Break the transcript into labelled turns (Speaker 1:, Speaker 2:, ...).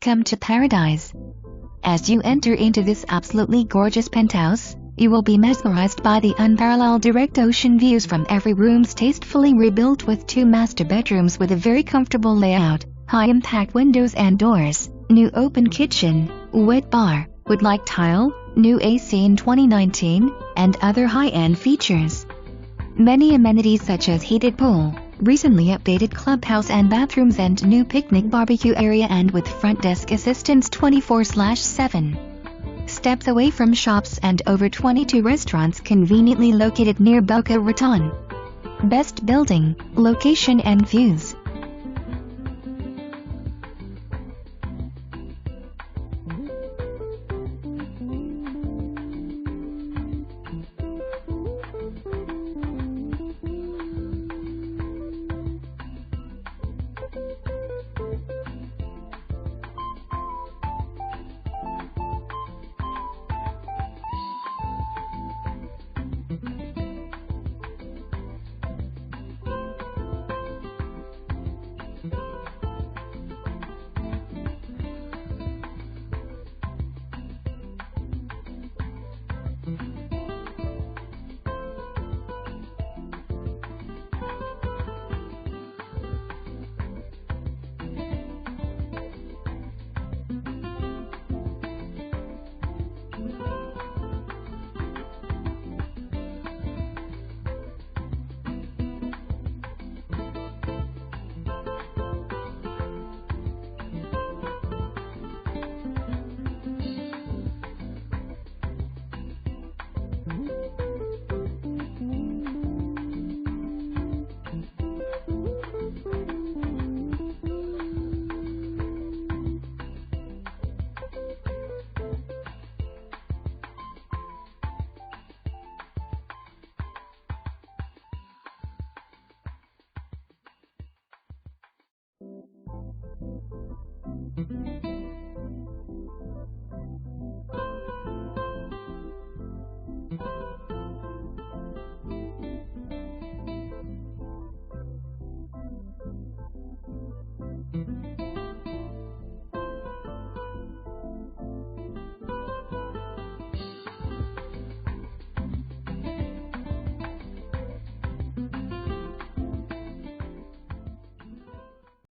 Speaker 1: Come to paradise. As you enter into this absolutely gorgeous penthouse, you will be mesmerized by the unparalleled direct ocean views from every room's tastefully rebuilt with 2 master bedrooms with a very comfortable layout, high-impact windows and doors, new open kitchen, wet bar, wood-like tile, new AC in 2019, and other high-end features. Many amenities such as heated pool, recently updated clubhouse and bathrooms and new picnic barbecue area and with front desk assistance 24/7. Steps away from shops and over 22 restaurants conveniently located near BOCA RATON. Best building, location and views.